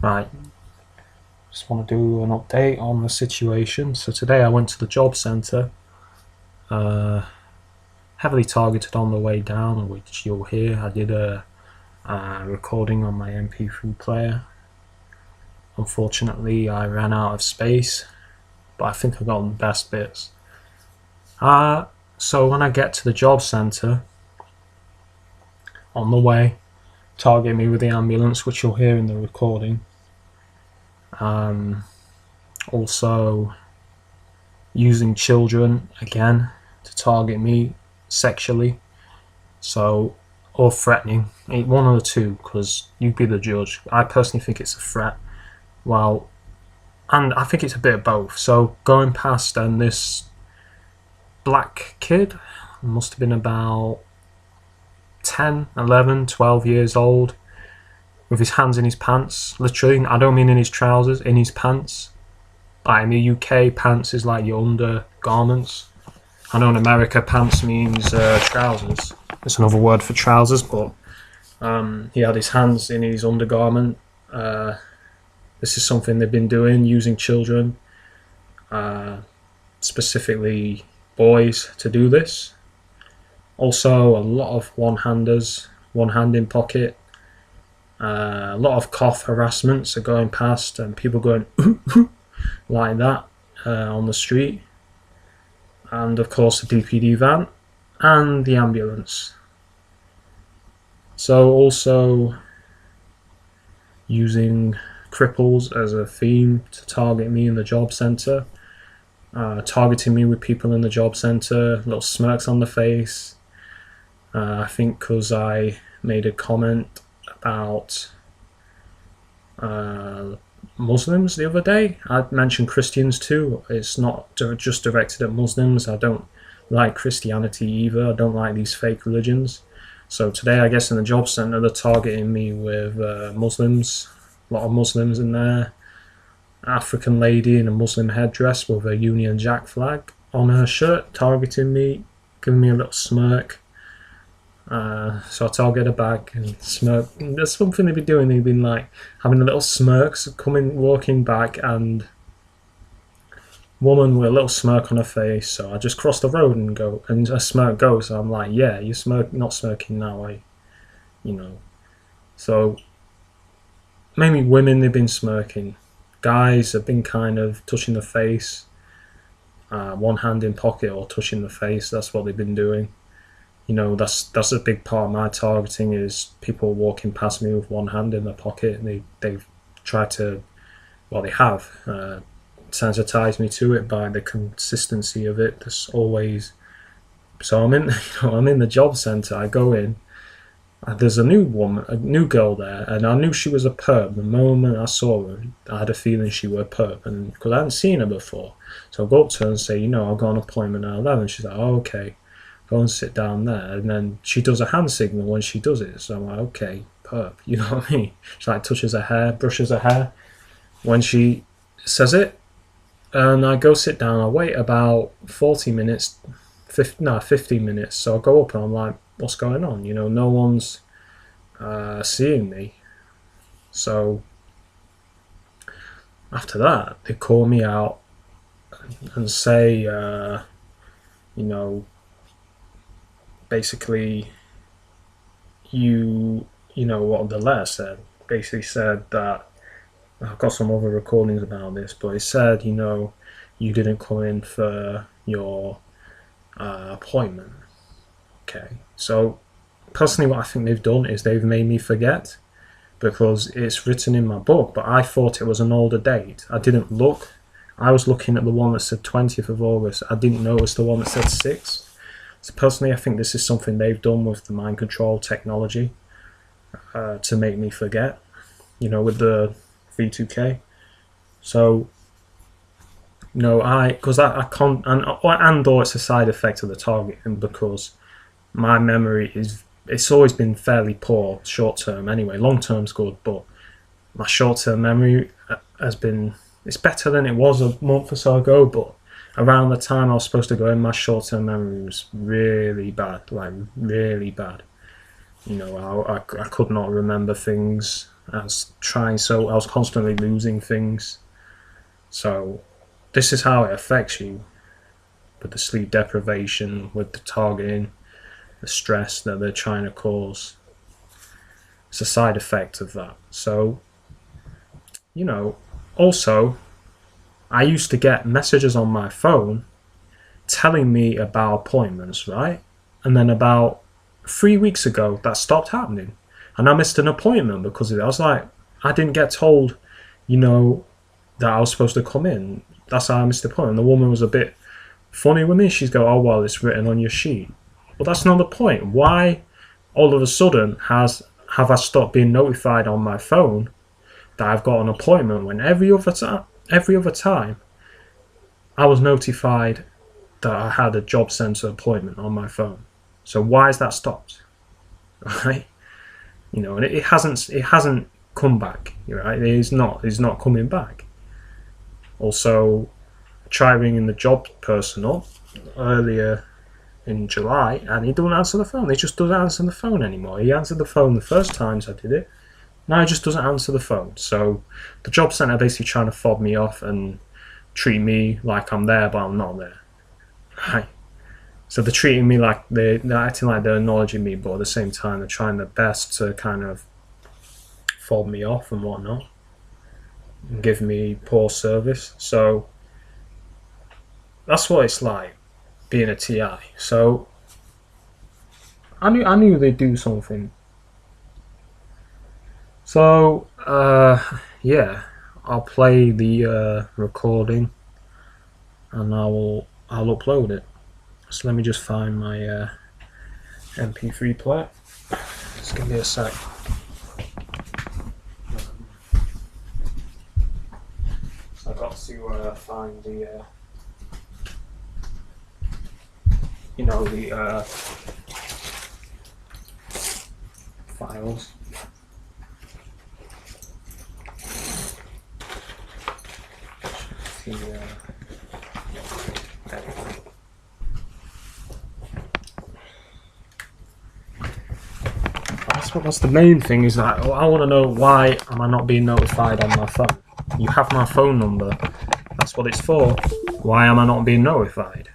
Right, just want to do an update on the situation. So today I went to the job centre, heavily targeted on the way down, which you'll hear. I did a recording on my MP3 player. Unfortunately, I ran out of space, but I think I got the best bits. So when I get to the job centre, on the way, target me with the ambulance, which you'll hear in the recording. Also using children again to target me sexually, so, or threatening, one of the two, because you be the judge. I personally think it's a threat, well, and I think it's a bit of both. So going past, and this black kid must have been about 10, 11, 12 years old, with his hands in his pants, literally. I don't mean in his trousers, in his pants. Like in the UK, pants is like your undergarments. I know in America, pants means trousers. It's another word for trousers, but he had his hands in his undergarment. This is something they've been doing, using children, specifically boys, to do this. Also, a lot of one-handers, one hand in pocket. A lot of cough harassments are going past, and people going like that on the street. And of course the DPD van and the ambulance. So also using cripples as a theme to target me in the job centre. Targeting me with people in the job centre, little smirks on the face. I think because I made a comment about Muslims the other day. I mentioned Christians too. It's not just directed at Muslims. I don't like Christianity either. I don't like these fake religions. So today, I guess in the job centre, they're targeting me with Muslims. A lot of Muslims in there. African lady in a Muslim headdress with a Union Jack flag on her shirt, targeting me, giving me a little smirk. So I target her back and smirk. That's something they've been doing. They've been like having a little smirks, walking back, and woman with a little smirk on her face. So I just cross the road and go, and a smirk goes. So I'm like, yeah, you not smirking now, So mainly women, they've been smirking. Guys have been kind of touching the face, one hand in pocket or touching the face. That's what they've been doing. That's a big part of my targeting, is people walking past me with one hand in their pocket. They've tried to, well, they have sensitized me to it by the consistency of it. There's always, so I'm in the job centre. I go in. There's a new girl there, and I knew she was a perp. The moment I saw her, I had a feeling she was a perp, and because I hadn't seen her before. So I go up to her and say, I've got an appointment at 11. She's like, oh, okay. Go and sit down there. And then she does a hand signal when she does it. So I'm like, okay, perp. You know what I mean? She like touches her hair, brushes her hair when she says it. And I go sit down. I wait about 40 minutes, 15 minutes. So I go up and I'm like, what's going on? No one's seeing me. So after that, they call me out and say, basically, what the letter said. Basically said that, I've got some other recordings about this, but it said, you didn't come in for your appointment. Okay, so personally what I think they've done is they've made me forget, because it's written in my book, but I thought it was an older date. I didn't look. I was looking at the one that said 20th of August. I didn't notice the one that said 6th. So personally, I think this is something they've done with the mind control technology to make me forget, with the V2K. So, because I can't, and or it's a side effect of the targeting, because my memory it's always been fairly poor short term anyway. Long term's good, but my short term memory it's better than it was a month or so ago, but around the time I was supposed to go in, my short-term memory was really bad, like really bad. I could not remember things. I was constantly losing things. So this is how it affects you, with the sleep deprivation, with the targeting, the stress that they're trying to cause. It's a side effect of that. So, also, I used to get messages on my phone telling me about appointments, right? And then about 3 weeks ago, that stopped happening. And I missed an appointment because of it. I was like, I didn't get told, that I was supposed to come in. That's how I missed the appointment. The woman was a bit funny with me. She's go, oh, well, it's written on your sheet. Well, that's not the point. Why all of a sudden have I stopped being notified on my phone that I've got an appointment when every other time I was notified that I had a job centre appointment on my phone? So why is that stopped? Right? And it hasn't come back. Right? It's not coming back. Also, I tried ringing the job person up earlier in July, and he doesn't answer the phone. He just doesn't answer the phone anymore. He answered the phone the first times I did it. Now he just doesn't answer the phone. So the job centre are basically trying to fob me off and treat me like I'm there, but I'm not there. Right? So they're treating me like they're acting like they're acknowledging me, but at the same time they're trying their best to kind of fob me off and whatnot, and give me poor service. So that's what it's like being a TI. So I knew they'd do something. So yeah, I'll play the recording and I'll upload it. So let me just find my MP3 player. Just give me a sec. I've got to find the files. That's the main thing, is that I want to know, why am I not being notified on my phone? You have my phone number. That's what it's for. Why am I not being notified?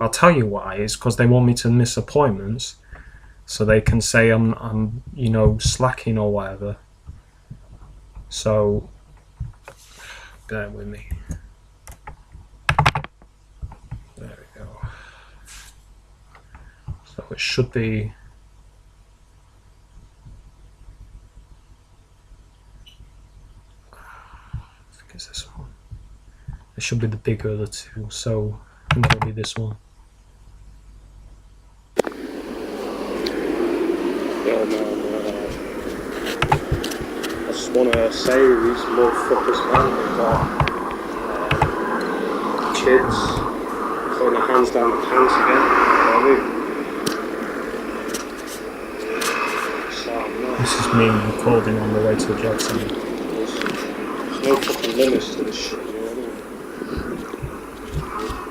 I'll tell you why. It's because they want me to miss appointments, so they can say I'm slacking or whatever. So bear with me. There we go. So it should be. I think it's this one. It should be the bigger of the two. So I think it'll be this one. Yeah, man. I just want to say these motherfuckers, man, they've got kids putting their hands down the pants again. This is me recording on the way to the job centre. There's no fucking limits to this shit, you know what I mean?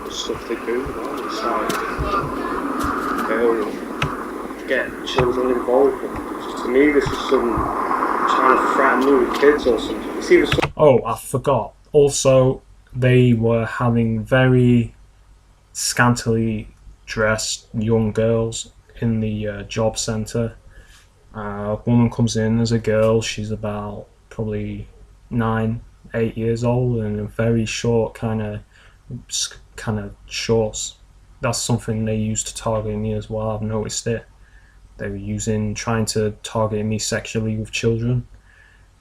The stuff they do, man, it's like they'll get children involved. To me, this is some trying to threaten me with kids or something. Oh, I forgot. Also, they were having very scantily dressed young girls in the job centre. A woman comes in as a girl. She's about probably 9, 8 years old, and a very short kind of shorts. That's something they used to target me as well. I've noticed it. They were trying to target me sexually with children.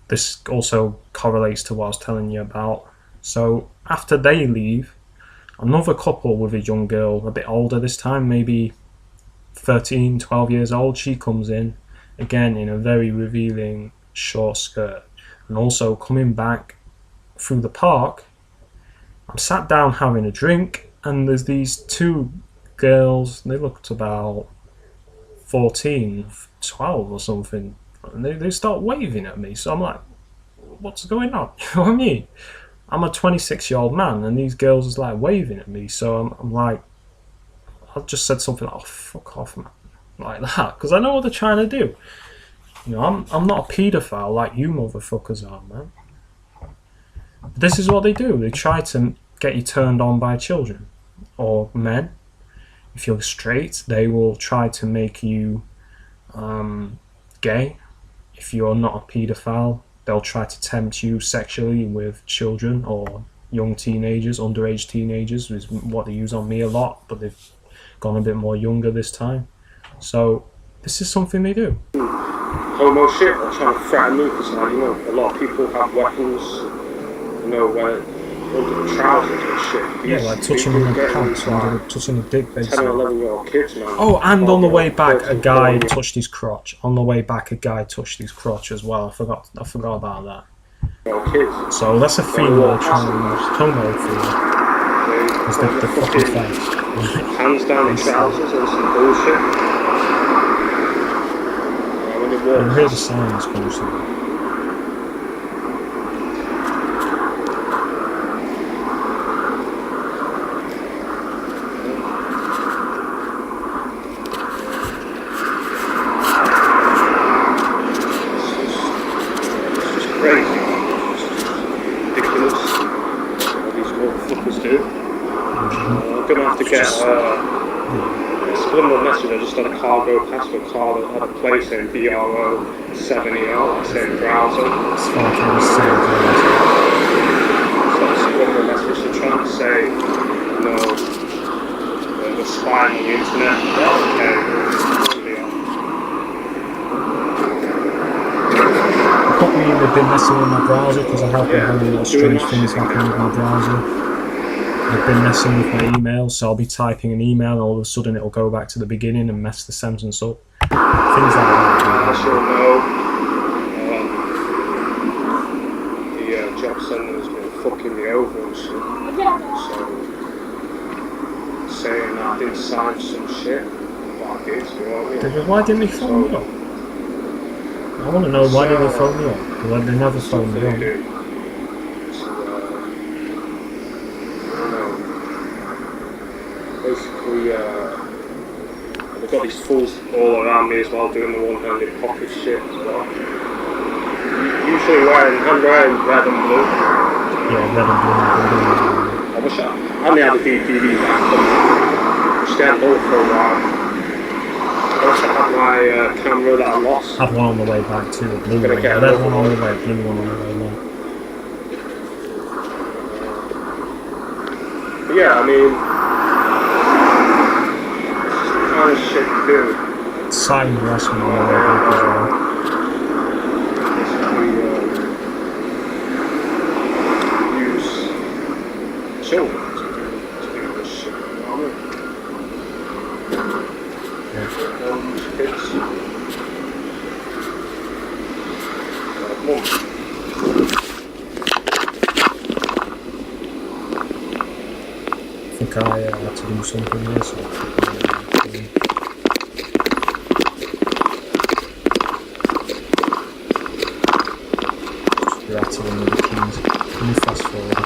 This also correlates to what I was telling you about. So after they leave, another couple with a young girl, a bit older this time, maybe 13, 12 years old, she comes in, again in a very revealing short skirt. And also coming back through the park, I'm sat down having a drink, and there's these two girls, they looked about 14, 12 or something, and they start waving at me. So I'm like, what's going on? You know what I mean? I'm a 26-year-old man, and these girls is like waving at me. So I'm like, I just said something like, oh, fuck off, man, like that, because I know what they're trying to do. You know, I'm not a paedophile like you motherfuckers are, man. This is what they do. They try to get you turned on by children or men. If you're straight, they will try to make you gay. If you're not a paedophile, they'll try to tempt you sexually with children or young teenagers, underage teenagers, is what they use on me a lot, but they've gone a bit more younger this time. So this is something they do. Homo shit, or trying to threaten me, because like, you know, a lot of people have weapons, you know, under the trousers and shit. Yeah, like touching in the pants, or touching the dick, basically. 10 or 11-year-old kids, man. Oh, and on the way back, a guy touched his crotch. On the way back, a guy touched his crotch as well. I forgot about that. Kids. So that's a female trans homo female. It's the fucking face. Hands down the trousers and some bullshit. I hear the sounds constantly. It's just crazy. Ridiculous what these motherfuckers do. I'm gonna have to get a subliminal message. I just had a cargo pass for a car that had a place in BRO7EL, same browser. It's fucking insane. So a subliminal message to try and say, you know, we're spying on the internet. Well, okay, They've been messing with my browser because I have been having a lot of strange things happening with my browser. They've been messing with my email, so I'll be typing an email and all of a sudden it'll go back to the beginning and mess the sentence up. Things like that. As you'll know, the jobcentre has been fucking me over and shit. So, saying I didn't sign some shit, but I did, you know what I mean? Why didn't they phone me up? I want to know why did they phone me up? Because they never phoned me up. Basically, they've got these fools all around me as well doing the one-handed pocket shit as well. Usually I'm wearing red and blue. Yeah, red and blue. I wish I only had a DVD back, but just getting both for a while. I wish I had my camera that I lost. I had one on the way back too, the blue one. Red one on the way, blue one on the way back. But yeah, I mean, kind of shit to do. Silent harassment on the way back as well. Use children to do this shit, you know what I mean? Yeah. Don't use kids. I think I had to do something here, so just rattling with the keys. Let me fast forward.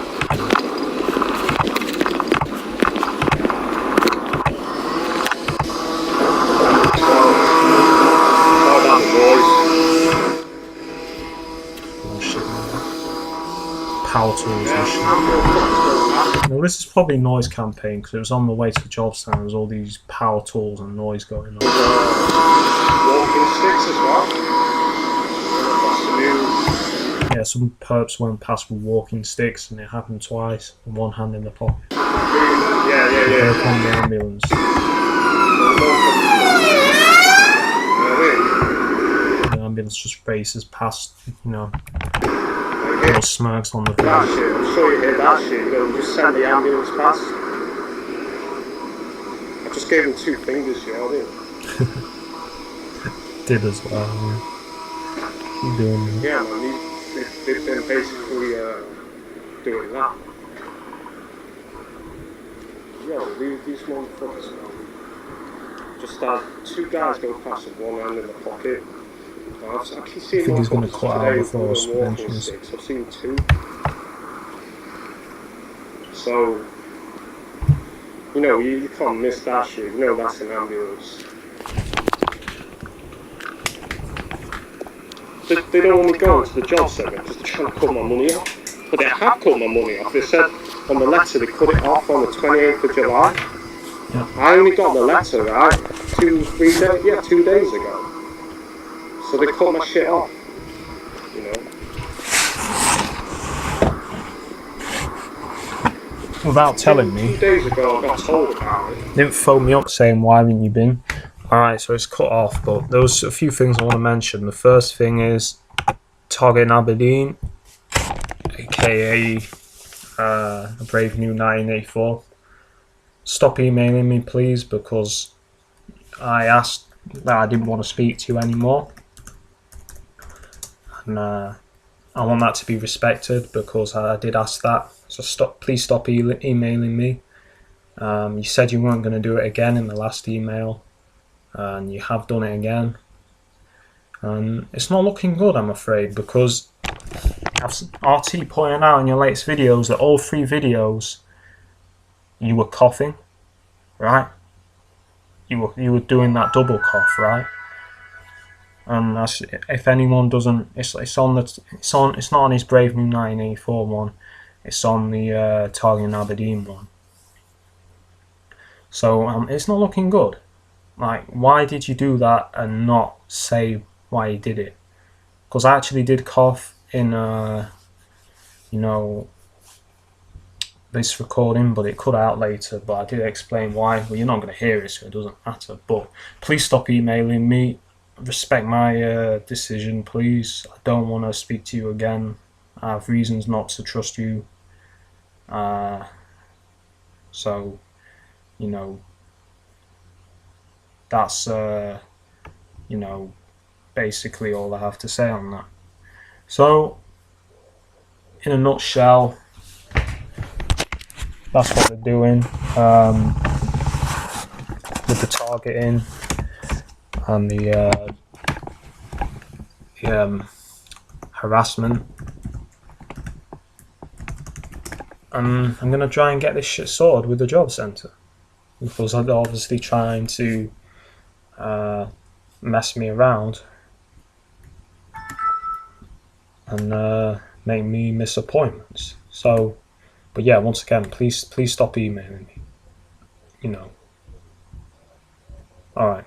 Oh shit, man. Power tools and shit. Now, this is probably noise campaign because it was on the way to the job centre. There was all these power tools and noise going on. Walking sticks as well. Yeah, some perps went past with walking sticks and it happened twice, and one hand in the pocket. Yeah. They're on the ambulance. The ambulance just races past, you know, little smirks on the face. That shit, I'm sure you hear that shit. You know, just send the ambulance past. I just gave him 2 fingers, you know what I mean? Did as well, yeah. Keep doing that. Yeah, man, they've been basically doing that. Yo, these motherfuckers, man. Just had 2 guys go past with one hand in the pocket. I keep seeing I think he's going to motherfuckers cut out today before with walking suspensions. sticks. I've seen 2. So, you know, you can't miss that shit. You know that's an ambulance. they don't want me going to the job centre because they're trying to cut my money off. But they have cut my money off. They said on the letter they cut it off on the 28th of July. Yeah. I only got the letter, right, 2 days ago. So they cut my shit off, you know. Without telling me. 2 days ago I got told about it. Didn't phone me up saying why haven't you been. Alright, so it's cut off, but there was a few things I want to mention. The first thing is Target in Aberdeen, aka a Brave New 1984. Stop emailing me, please, because I asked that I didn't want to speak to you anymore, and I want that to be respected because I did ask that. So please stop emailing me. You said you weren't going to do it again in the last email, and you have done it again. And it's not looking good, I'm afraid, because RT pointed out in your latest videos that all 3 videos you were coughing, right? You were doing that double cough, right? And if anyone doesn't, it's not on his Brave New 1984 one. It's on the Target in Aberdeen one. So it's not looking good. Like, why did you do that and not say why you did it? Because I actually did cough in, this recording, but it cut out later. But I did explain why. Well, you're not going to hear it, so it doesn't matter. But please stop emailing me. Respect my decision, please. I don't want to speak to you again. I have reasons not to trust you. So, that's, basically all I have to say on that. So, in a nutshell, that's what they're doing with the targeting and the harassment. And I'm going to try and get this shit sorted with the job centre, because they're obviously trying to mess me around and make me miss appointments. So, but yeah, once again, please stop emailing me. Alright.